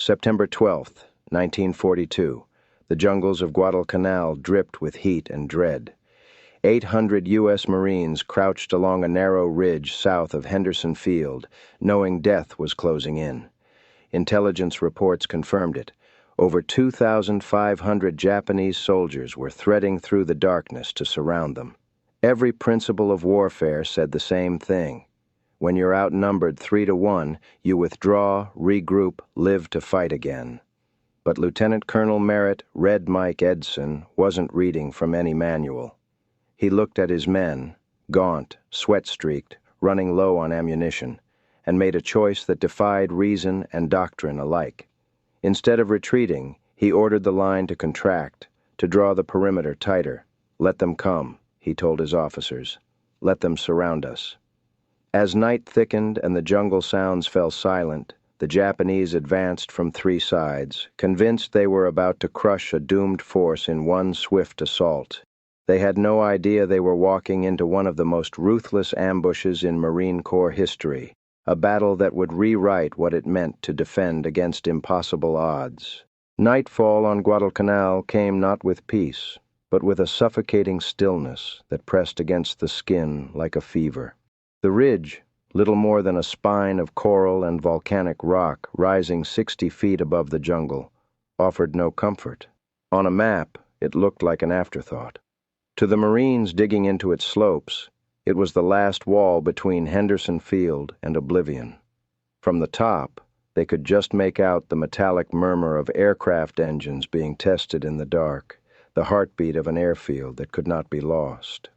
September 12th, 1942. The jungles of Guadalcanal dripped with heat and dread. 800 U.S. Marines crouched along a narrow ridge south of Henderson Field, knowing death was closing in. Intelligence reports confirmed it. Over 2,500 Japanese soldiers were threading through the darkness to surround them. Every principle of warfare said the same thing. When you're outnumbered 3-1, you withdraw, regroup, live to fight again. But Lieutenant Colonel Merritt, Red Mike Edson, wasn't reading from any manual. He looked at his men, gaunt, sweat-streaked, running low on ammunition, and made a choice that defied reason and doctrine alike. Instead of retreating, he ordered the line to contract, to draw the perimeter tighter. "Let them come," he told his officers. "Let them surround us." As night thickened and the jungle sounds fell silent, the Japanese advanced from three sides, convinced they were about to crush a doomed force in one swift assault. They had no idea they were walking into one of the most ruthless ambushes in Marine Corps history, a battle that would rewrite what it meant to defend against impossible odds. Nightfall on Guadalcanal came not with peace, but with a suffocating stillness that pressed against the skin like a fever. The ridge, little more than a spine of coral and volcanic rock rising 60 feet above the jungle, offered no comfort. On a map, it looked like an afterthought. To the Marines digging into its slopes, it was the last wall between Henderson Field and oblivion. From the top, they could just make out the metallic murmur of aircraft engines being tested in the dark, the heartbeat of an airfield that could not be lost.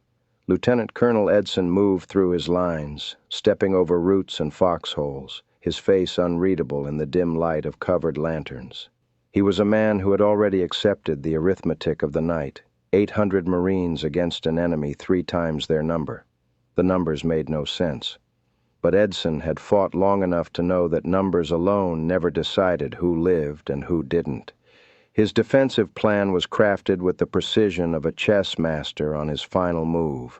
Lieutenant Colonel Edson moved through his lines, stepping over roots and foxholes, his face unreadable in the dim light of covered lanterns. He was a man who had already accepted the arithmetic of the night, 800 Marines against an enemy 3 times their number. The numbers made no sense. But Edson had fought long enough to know that numbers alone never decided who lived and who didn't. His defensive plan was crafted with the precision of a chess master on his final move.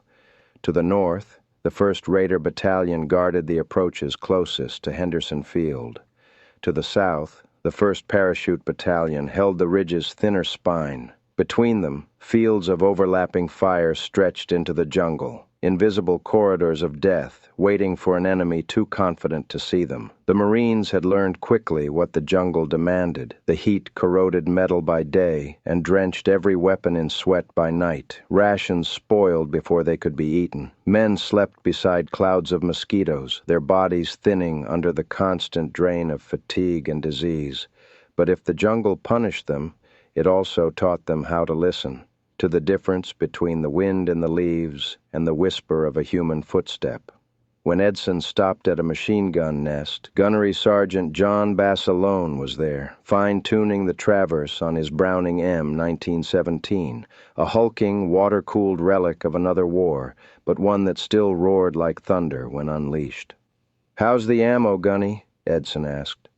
To the north, the 1st Raider Battalion guarded the approaches closest to Henderson Field. To the south, the 1st Parachute Battalion held the ridge's thinner spine. Between them, fields of overlapping fire stretched into the jungle, invisible corridors of death, waiting for an enemy too confident to see them. The Marines had learned quickly what the jungle demanded. The heat corroded metal by day and drenched every weapon in sweat by night. Rations spoiled before they could be eaten. Men slept beside clouds of mosquitoes, their bodies thinning under the constant drain of fatigue and disease. But if the jungle punished them, it also taught them how to listen, to the difference between the wind in the leaves and the whisper of a human footstep. When Edson stopped at a machine gun nest, Gunnery Sergeant John Bassalone was there, fine-tuning the Traverse on his Browning M 1917, a hulking, water-cooled relic of another war, but one that still roared like thunder when unleashed. "How's the ammo, Gunny?" Edson asked.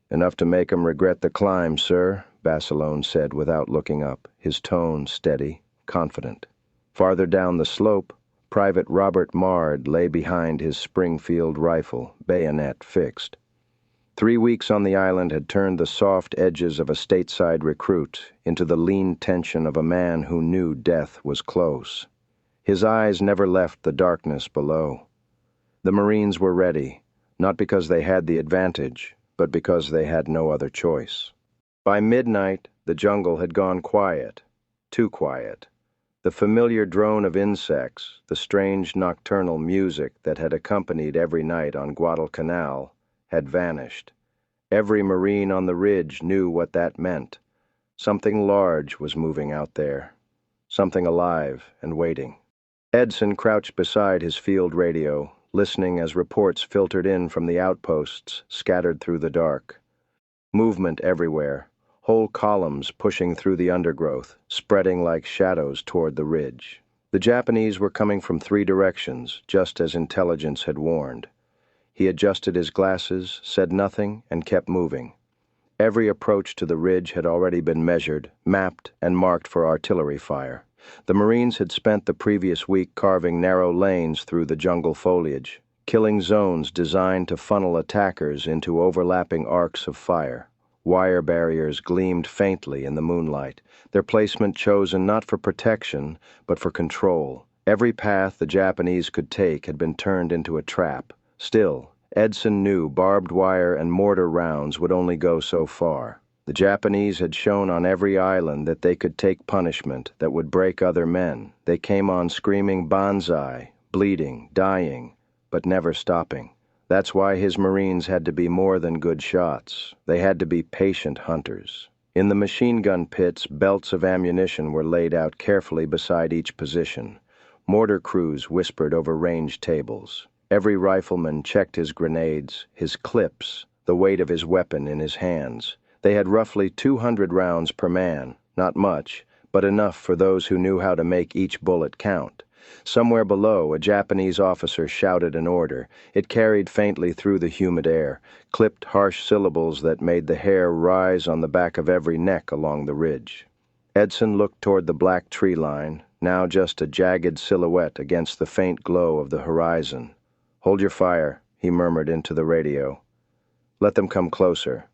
"Enough to make 'em regret the climb, sir," Bassalone said without looking up, his tone steady, confident. Farther down the slope, Private Robert Mard lay behind his Springfield rifle, bayonet fixed. 3 weeks on the island had turned the soft edges of a stateside recruit into the lean tension of a man who knew death was close. His eyes never left the darkness below. The Marines were ready, not because they had the advantage, but because they had no other choice. By midnight, the jungle had gone quiet, too quiet. The familiar drone of insects, the strange nocturnal music that had accompanied every night on Guadalcanal, had vanished. Every Marine on the ridge knew what that meant. Something large was moving out there, something alive and waiting. Edson crouched beside his field radio, listening as reports filtered in from the outposts scattered through the dark. Movement everywhere. Whole columns pushing through the undergrowth, spreading like shadows toward the ridge. The Japanese were coming from 3 directions, just as intelligence had warned. He adjusted his glasses, said nothing, and kept moving. Every approach to the ridge had already been measured, mapped, and marked for artillery fire. The Marines had spent the previous week carving narrow lanes through the jungle foliage, killing zones designed to funnel attackers into overlapping arcs of fire. Wire barriers gleamed faintly in the moonlight, their placement chosen not for protection, but for control. Every path the Japanese could take had been turned into a trap. Still, Edson knew barbed wire and mortar rounds would only go so far. The Japanese had shown on every island that they could take punishment that would break other men. They came on screaming banzai, bleeding, dying, but never stopping. That's why his Marines had to be more than good shots. They had to be patient hunters. In the machine gun pits, belts of ammunition were laid out carefully beside each position. Mortar crews whispered over range tables. Every rifleman checked his grenades, his clips, the weight of his weapon in his hands. They had roughly 200 rounds per man, not much, but enough for those who knew how to make each bullet count. Somewhere below, a Japanese officer shouted an order. It carried faintly through the humid air, clipped harsh syllables that made the hair rise on the back of every neck along the ridge. Edson looked toward the black tree line, now just a jagged silhouette against the faint glow of the horizon. "Hold your fire," he murmured into the radio. "Let them come closer."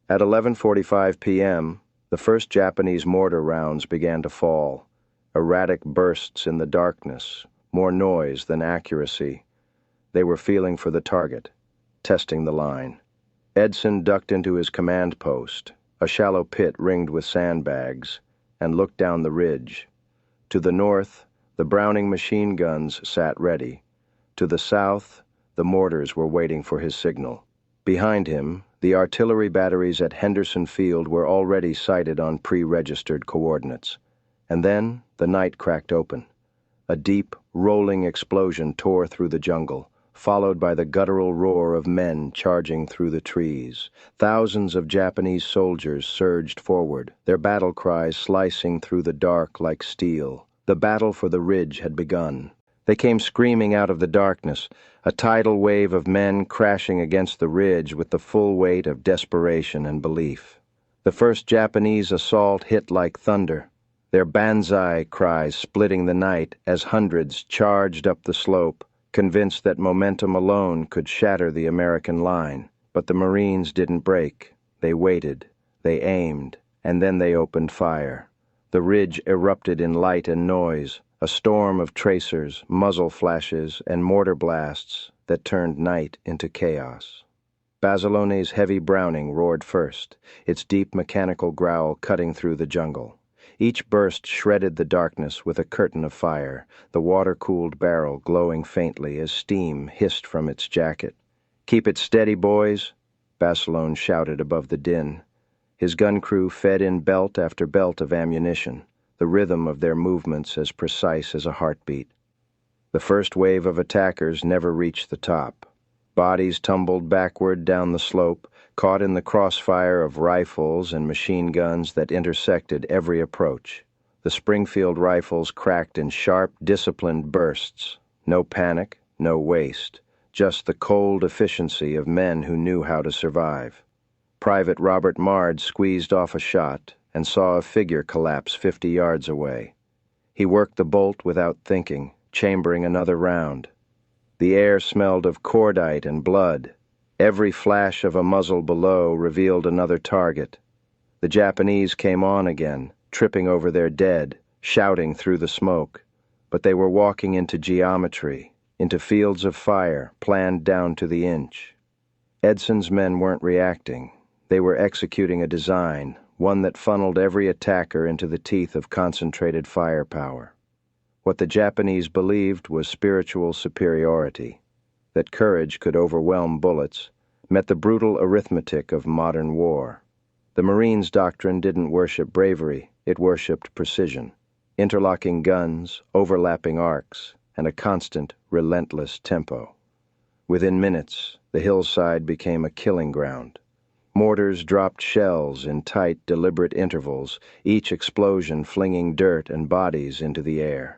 At 11:45 p.m., the first Japanese mortar rounds began to fall. Erratic bursts in the darkness, more noise than accuracy. They were feeling for the target, testing the line. Edson ducked into his command post, a shallow pit ringed with sandbags, and looked down the ridge. To the north, the Browning machine guns sat ready. To the south, the mortars were waiting for his signal. Behind him, the artillery batteries at Henderson Field were already sighted on pre-registered coordinates. And then the night cracked open. A deep, rolling explosion tore through the jungle, followed by the guttural roar of men charging through the trees. Thousands of Japanese soldiers surged forward, their battle cries slicing through the dark like steel. The battle for the ridge had begun. They came screaming out of the darkness, a tidal wave of men crashing against the ridge with the full weight of desperation and belief. The first Japanese assault hit like thunder, their banzai cries splitting the night as hundreds charged up the slope, convinced that momentum alone could shatter the American line. But the Marines didn't break. They waited, they aimed, and then they opened fire. The ridge erupted in light and noise, a storm of tracers, muzzle flashes, and mortar blasts that turned night into chaos. Basiloni's heavy Browning roared first, its deep mechanical growl cutting through the jungle. Each burst shredded the darkness with a curtain of fire, the water-cooled barrel glowing faintly as steam hissed from its jacket. "Keep it steady, boys," Basilone shouted above the din. His gun crew fed in belt after belt of ammunition, the rhythm of their movements as precise as a heartbeat. The first wave of attackers never reached the top. Bodies tumbled backward down the slope, caught in the crossfire of rifles and machine guns that intersected every approach. The Springfield rifles cracked in sharp, disciplined bursts. No panic, no waste, just the cold efficiency of men who knew how to survive. Private Robert Mard squeezed off a shot and saw a figure collapse 50 yards away. He worked the bolt without thinking, chambering another round. The air smelled of cordite and blood. Every flash of a muzzle below revealed another target. The Japanese came on again, tripping over their dead, shouting through the smoke. But they were walking into geometry, into fields of fire, planned down to the inch. Edson's men weren't reacting. They were executing a design, one that funneled every attacker into the teeth of concentrated firepower. What the Japanese believed was spiritual superiority, that courage could overwhelm bullets, met the brutal arithmetic of modern war. The Marines' doctrine didn't worship bravery, it worshipped precision, interlocking guns, overlapping arcs, and a constant, relentless tempo. Within minutes, the hillside became a killing ground. Mortars dropped shells in tight, deliberate intervals, each explosion flinging dirt and bodies into the air.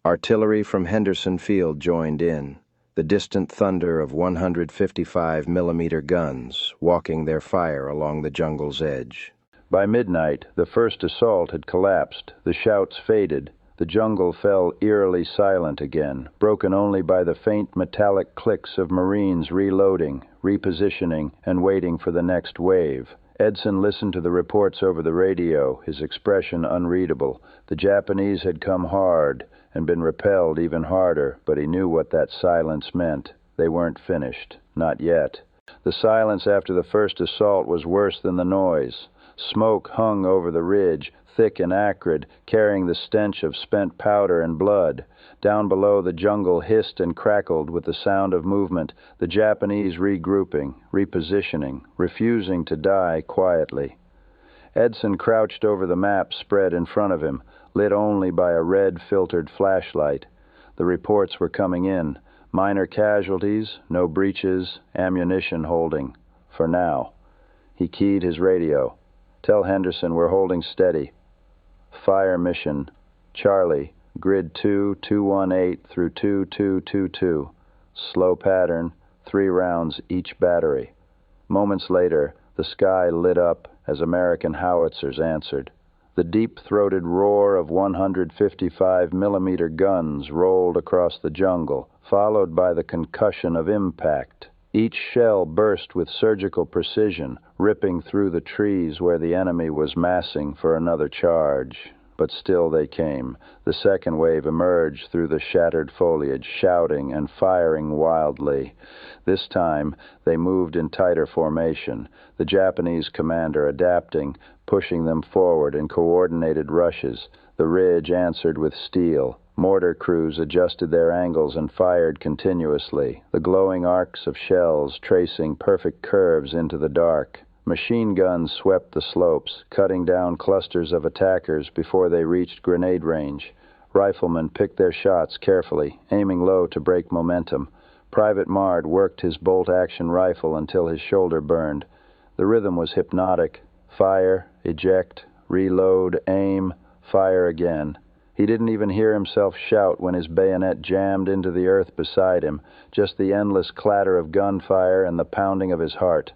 Artillery from Henderson Field joined in, the distant thunder of 155mm guns walking their fire along the jungle's edge. By midnight, the first assault had collapsed, the shouts faded, the jungle fell eerily silent again, broken only by the faint metallic clicks of Marines reloading, repositioning, and waiting for the next wave. Edson listened to the reports over the radio, his expression unreadable. The Japanese had come hard and been repelled even harder, but he knew what that silence meant. They weren't finished. Not yet. The silence after the first assault was worse than the noise. Smoke hung over the ridge, thick and acrid, carrying the stench of spent powder and blood. Down below, the jungle hissed and crackled with the sound of movement, the Japanese regrouping, repositioning, refusing to die quietly. Edson crouched over the map spread in front of him, lit only by a red-filtered flashlight. The reports were coming in. Minor casualties, no breaches, ammunition holding. For now. He keyed his radio. "Tell Henderson we're holding steady. Fire mission. Charlie, grid 2218 through 2222. Slow pattern, 3 rounds each battery." Moments later, the sky lit up as American howitzers answered. The deep-throated roar of 155mm guns rolled across the jungle, followed by the concussion of impact. Each shell burst with surgical precision, ripping through the trees where the enemy was massing for another charge. But still they came. The second wave emerged through the shattered foliage, shouting and firing wildly. This time, they moved in tighter formation, the Japanese commander adapting, pushing them forward in coordinated rushes. The ridge answered with steel. Mortar crews adjusted their angles and fired continuously, the glowing arcs of shells tracing perfect curves into the dark. Machine guns swept the slopes, cutting down clusters of attackers before they reached grenade range. Riflemen picked their shots carefully, aiming low to break momentum. Private Mard worked his bolt-action rifle until his shoulder burned. The rhythm was hypnotic. Fire, eject, reload, aim, fire again. He didn't even hear himself shout when his bayonet jammed into the earth beside him, just the endless clatter of gunfire and the pounding of his heart.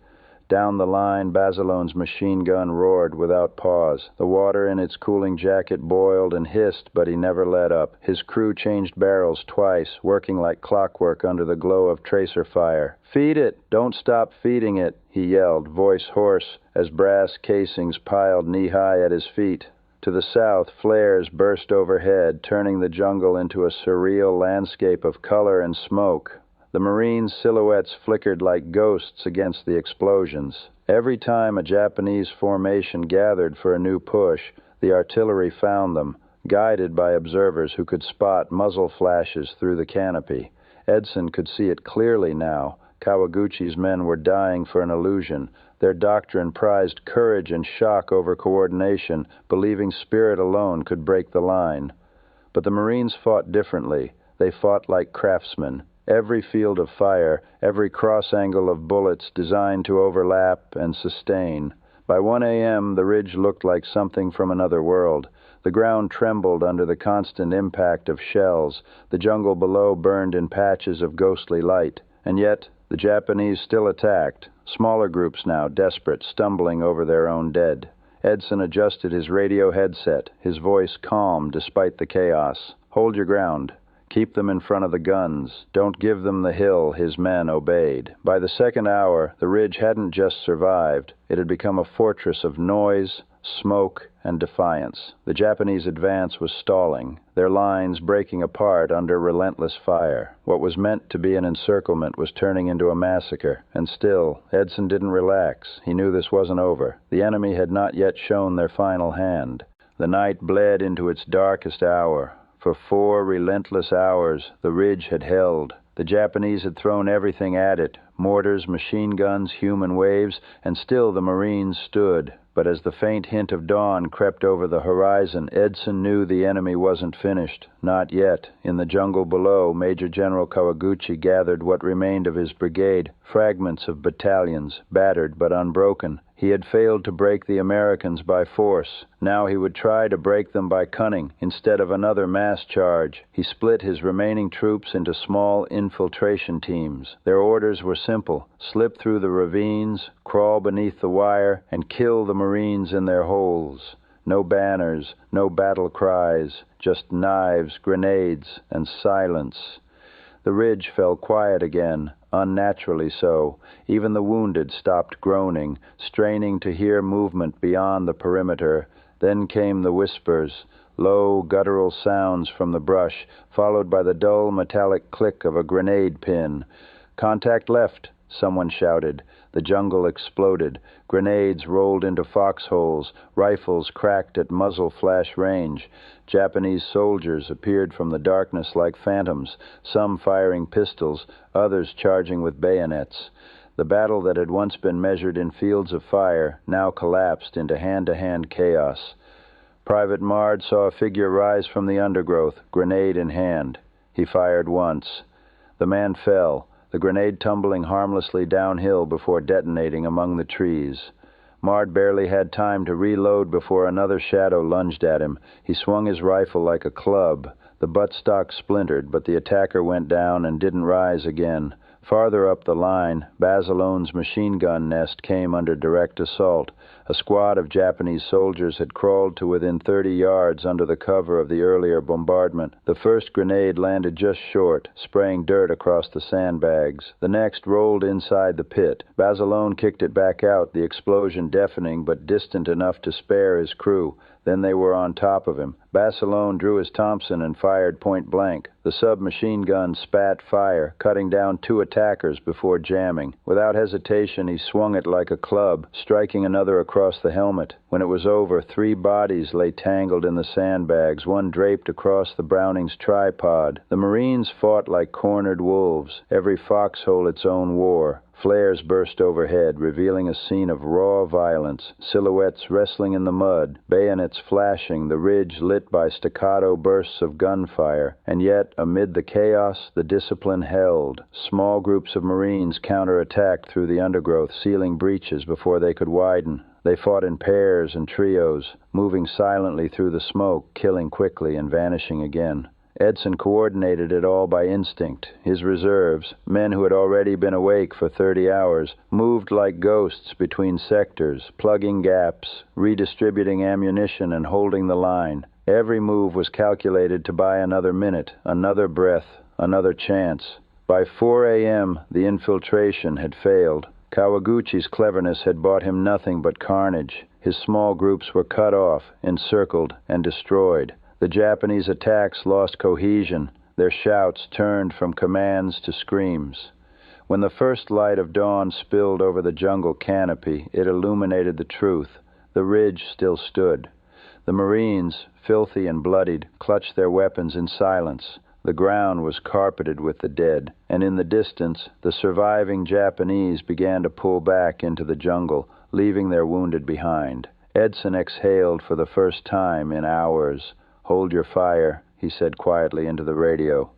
Down the line, Bazilone's machine gun roared without pause. The water in its cooling jacket boiled and hissed, but he never let up. His crew changed barrels twice, working like clockwork under the glow of tracer fire. "Feed it! Don't stop feeding it!" he yelled, voice hoarse, as brass casings piled knee-high at his feet. To the south, flares burst overhead, turning the jungle into a surreal landscape of color and smoke. The Marines' silhouettes flickered like ghosts against the explosions. Every time a Japanese formation gathered for a new push, the artillery found them, guided by observers who could spot muzzle flashes through the canopy. Edson could see it clearly now. Kawaguchi's men were dying for an illusion. Their doctrine prized courage and shock over coordination, believing spirit alone could break the line. But the Marines fought differently. They fought like craftsmen. Every field of fire, every cross-angle of bullets designed to overlap and sustain. By 1 a.m., the ridge looked like something from another world. The ground trembled under the constant impact of shells. The jungle below burned in patches of ghostly light. And yet, the Japanese still attacked. Smaller groups now, desperate, stumbling over their own dead. Edson adjusted his radio headset, his voice calm despite the chaos. "Hold your ground. Keep them in front of the guns. Don't give them the hill." His men obeyed. By the second hour, the ridge hadn't just survived. It had become a fortress of noise, smoke, and defiance. The Japanese advance was stalling, their lines breaking apart under relentless fire. What was meant to be an encirclement was turning into a massacre. And still, Edson didn't relax. He knew this wasn't over. The enemy had not yet shown their final hand. The night bled into its darkest hour. For 4 relentless hours, the ridge had held. The Japanese had thrown everything at it, mortars, machine guns, human waves, and still the Marines stood. But as the faint hint of dawn crept over the horizon, Edson knew the enemy wasn't finished. Not yet. In the jungle below, Major General Kawaguchi gathered what remained of his brigade, fragments of battalions, battered but unbroken. He had failed to break the Americans by force. Now he would try to break them by cunning, instead of another mass charge. He split his remaining troops into small infiltration teams. Their orders were simple: slip through the ravines, crawl beneath the wire, and kill the Marines in their holes. No banners, no battle cries, just knives, grenades, and silence. The ridge fell quiet again, unnaturally so. Even the wounded stopped groaning, straining to hear movement beyond the perimeter. Then came the whispers, low guttural sounds from the brush, followed by the dull metallic click of a grenade pin. "Contact left," someone shouted. The jungle exploded. Grenades rolled into foxholes. Rifles cracked at muzzle flash range. Japanese soldiers appeared from the darkness like phantoms, some firing pistols, others charging with bayonets. The battle that had once been measured in fields of fire now collapsed into hand-to-hand chaos. Private Mard saw a figure rise from the undergrowth, grenade in hand. He fired once. The man fell, the grenade tumbling harmlessly downhill before detonating among the trees. Mard barely had time to reload before another shadow lunged at him. He swung his rifle like a club. The buttstock splintered, but the attacker went down and didn't rise again. Farther up the line, Basilone's machine gun nest came under direct assault. A squad of Japanese soldiers had crawled to within 30 yards under the cover of the earlier bombardment. The first grenade landed just short, spraying dirt across the sandbags. The next rolled inside the pit. Basilone kicked it back out, the explosion deafening but distant enough to spare his crew. Then they were on top of him. Basilone drew his Thompson and fired point blank. The submachine gun spat fire, cutting down 2 attackers before jamming. Without hesitation, he swung it like a club, striking another across the helmet. When it was over, 3 bodies lay tangled in the sandbags, one draped across the Browning's tripod. The Marines fought like cornered wolves, every foxhole its own war. Flares burst overhead, revealing a scene of raw violence, silhouettes wrestling in the mud, bayonets flashing, the ridge lit by staccato bursts of gunfire. And yet, amid the chaos, the discipline held. Small groups of Marines counterattacked through the undergrowth, sealing breaches before they could widen. They fought in pairs and trios, moving silently through the smoke, killing quickly and vanishing again. Edson coordinated it all by instinct. His reserves, men who had already been awake for 30 hours, moved like ghosts between sectors, plugging gaps, redistributing ammunition and holding the line. Every move was calculated to buy another minute, another breath, another chance. By 4 a.m., the infiltration had failed. Kawaguchi's cleverness had bought him nothing but carnage. His small groups were cut off, encircled, and destroyed. The Japanese attacks lost cohesion. Their shouts turned from commands to screams. When the first light of dawn spilled over the jungle canopy, it illuminated the truth. The ridge still stood. The Marines, filthy and bloodied, clutched their weapons in silence. The ground was carpeted with the dead, and in the distance, the surviving Japanese began to pull back into the jungle, leaving their wounded behind. Edson exhaled for the first time in hours. "Hold your fire," he said quietly into the radio.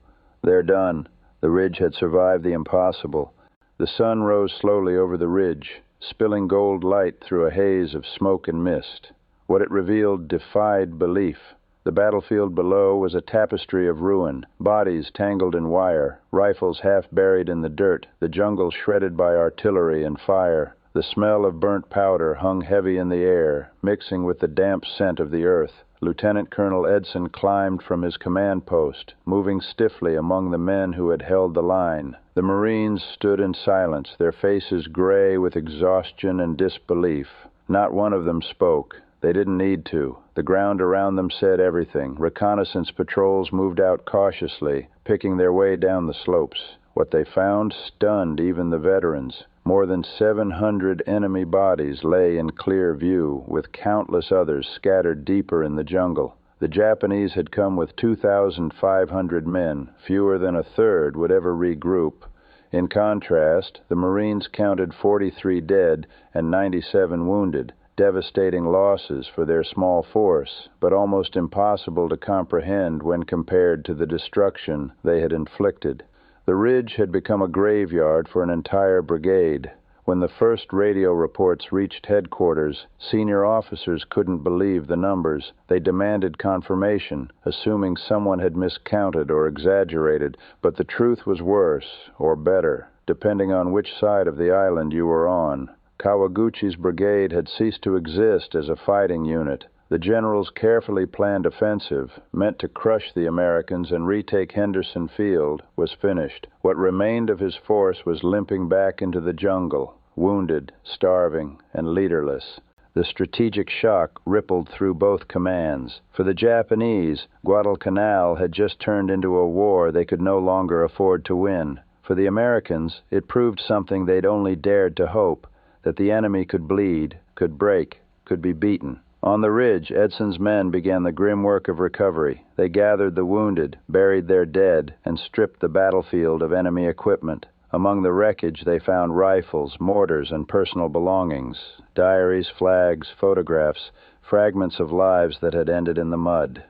"They're done." The ridge had survived the impossible. The sun rose slowly over the ridge, spilling gold light through a haze of smoke and mist. What it revealed defied belief. The battlefield below was a tapestry of ruin, bodies tangled in wire, rifles half buried in the dirt, the jungle shredded by artillery and fire. The smell of burnt powder hung heavy in the air, mixing with the damp scent of the earth. Lieutenant Colonel Edson climbed from his command post, moving stiffly among the men who had held the line. The Marines stood in silence, their faces gray with exhaustion and disbelief. Not one of them spoke. They didn't need to. The ground around them said everything. Reconnaissance patrols moved out cautiously, picking their way down the slopes. What they found stunned even the veterans. More than 700 enemy bodies lay in clear view, with countless others scattered deeper in the jungle. The Japanese had come with 2,500 men. Fewer than a third would ever regroup. In contrast, the Marines counted 43 dead and 97 wounded. Devastating losses for their small force, but almost impossible to comprehend when compared to the destruction they had inflicted. The ridge had become a graveyard for an entire brigade. When the first radio reports reached headquarters, senior officers couldn't believe the numbers. They demanded confirmation, assuming someone had miscounted or exaggerated, but the truth was worse, or better, depending on which side of the island you were on. Kawaguchi's brigade had ceased to exist as a fighting unit. The general's carefully planned offensive, meant to crush the Americans and retake Henderson Field, was finished. What remained of his force was limping back into the jungle, wounded, starving, and leaderless. The strategic shock rippled through both commands. For the Japanese, Guadalcanal had just turned into a war they could no longer afford to win. For the Americans, it proved something they'd only dared to hope, that the enemy could bleed, could break, could be beaten. On the ridge, Edson's men began the grim work of recovery. They gathered the wounded, buried their dead, and stripped the battlefield of enemy equipment. Among the wreckage, they found rifles, mortars, and personal belongings, diaries, flags, photographs, fragments of lives that had ended in the mud.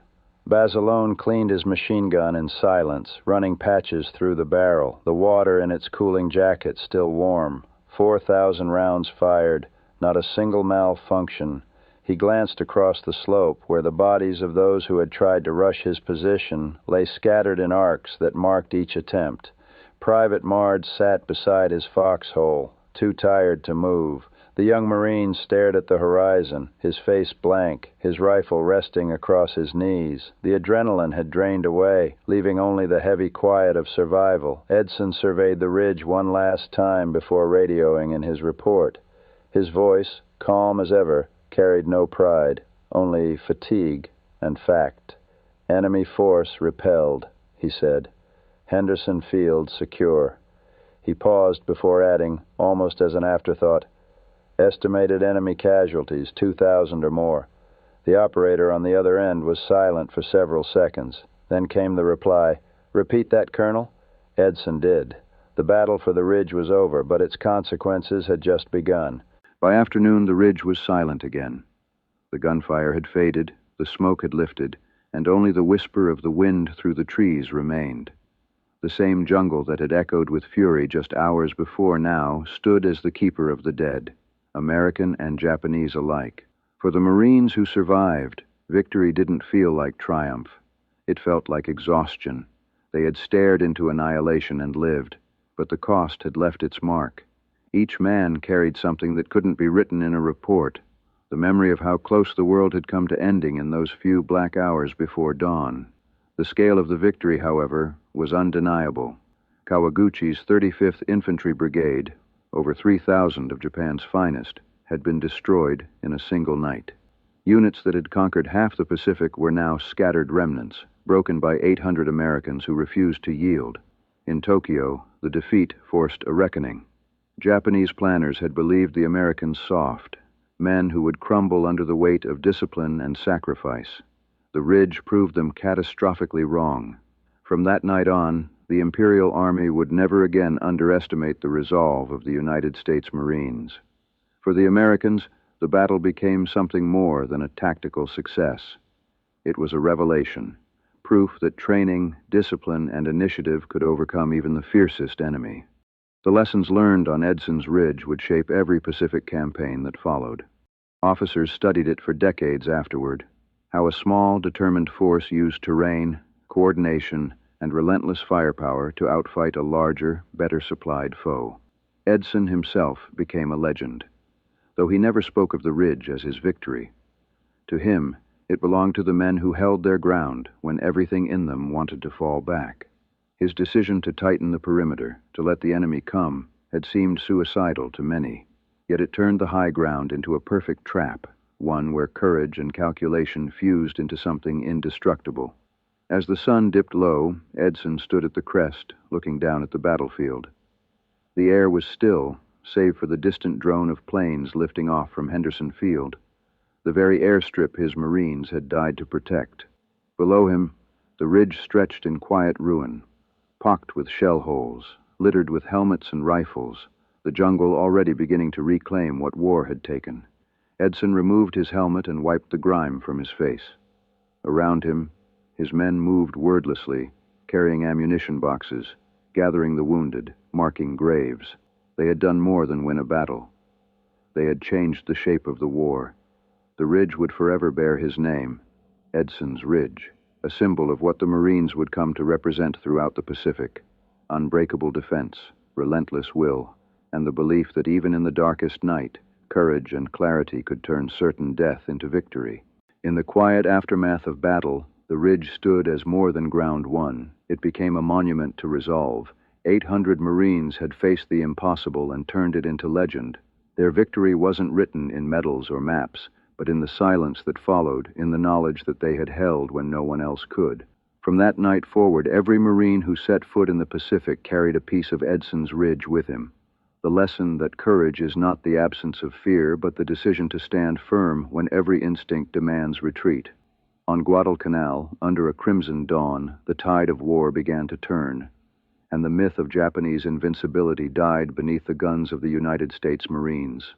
Basilone cleaned his machine gun in silence, running patches through the barrel, the water in its cooling jacket still warm. 4,000 rounds fired, not a single malfunction. He glanced across the slope, where the bodies of those who had tried to rush his position lay scattered in arcs that marked each attempt. Private Mard sat beside his foxhole, too tired to move. The young Marine stared at the horizon, his face blank, his rifle resting across his knees. The adrenaline had drained away, leaving only the heavy quiet of survival. Edson surveyed the ridge one last time before radioing in his report. His voice, calm as ever, carried no pride, only fatigue and fact. "Enemy force repelled," he said. "Henderson Field secure." He paused before adding, almost as an afterthought, "Estimated enemy casualties, 2,000 or more." The operator on the other end was silent for several seconds. Then came the reply, "Repeat that, Colonel?" Edson did. The battle for the ridge was over, but its consequences had just begun. By afternoon, the ridge was silent again. The gunfire had faded, the smoke had lifted, and only the whisper of the wind through the trees remained. The same jungle that had echoed with fury just hours before now stood as the keeper of the dead, American and Japanese alike. For the Marines who survived, victory didn't feel like triumph. It felt like exhaustion. They had stared into annihilation and lived, but the cost had left its mark. Each man carried something that couldn't be written in a report, the memory of how close the world had come to ending in those few black hours before dawn. The scale of the victory, however, was undeniable. Kawaguchi's 35th Infantry Brigade, over 3,000 of Japan's finest, had been destroyed in a single night. Units that had conquered half the Pacific were now scattered remnants, broken by 800 Americans who refused to yield. In Tokyo, the defeat forced a reckoning. Japanese planners had believed the Americans soft, men who would crumble under the weight of discipline and sacrifice. The ridge proved them catastrophically wrong. From that night on, the Imperial Army would never again underestimate the resolve of the United States Marines. For the Americans, the battle became something more than a tactical success. It was a revelation, proof that training, discipline, and initiative could overcome even the fiercest enemy. The lessons learned on Edson's Ridge would shape every Pacific campaign that followed. Officers studied it for decades afterward, how a small, determined force used terrain, coordination, and relentless firepower to outfight a larger, better supplied foe. Edson himself became a legend, though he never spoke of the ridge as his victory. To him, it belonged to the men who held their ground when everything in them wanted to fall back. His decision to tighten the perimeter, to let the enemy come, had seemed suicidal to many. Yet it turned the high ground into a perfect trap, one where courage and calculation fused into something indestructible. As the sun dipped low, Edson stood at the crest, looking down at the battlefield. The air was still, save for the distant drone of planes lifting off from Henderson Field, the very airstrip his Marines had died to protect. Below him, the ridge stretched in quiet ruin, pocked with shell holes, littered with helmets and rifles, the jungle already beginning to reclaim what war had taken. Edson removed his helmet and wiped the grime from his face. Around him, his men moved wordlessly, carrying ammunition boxes, gathering the wounded, marking graves. They had done more than win a battle. They had changed the shape of the war. The ridge would forever bear his name, Edson's Ridge, a symbol of what the Marines would come to represent throughout the Pacific: unbreakable defense, relentless will, and the belief that even in the darkest night, courage and clarity could turn certain death into victory. In the quiet aftermath of battle, the ridge stood as more than ground won. It became a monument to resolve. 800 Marines had faced the impossible and turned it into legend. Their victory wasn't written in medals or maps, but in the silence that followed, in the knowledge that they had held when no one else could. From that night forward, every Marine who set foot in the Pacific carried a piece of Edson's ridge with him. The lesson that courage is not the absence of fear, but the decision to stand firm when every instinct demands retreat. On Guadalcanal, under a crimson dawn, the tide of war began to turn, and the myth of Japanese invincibility died beneath the guns of the United States Marines.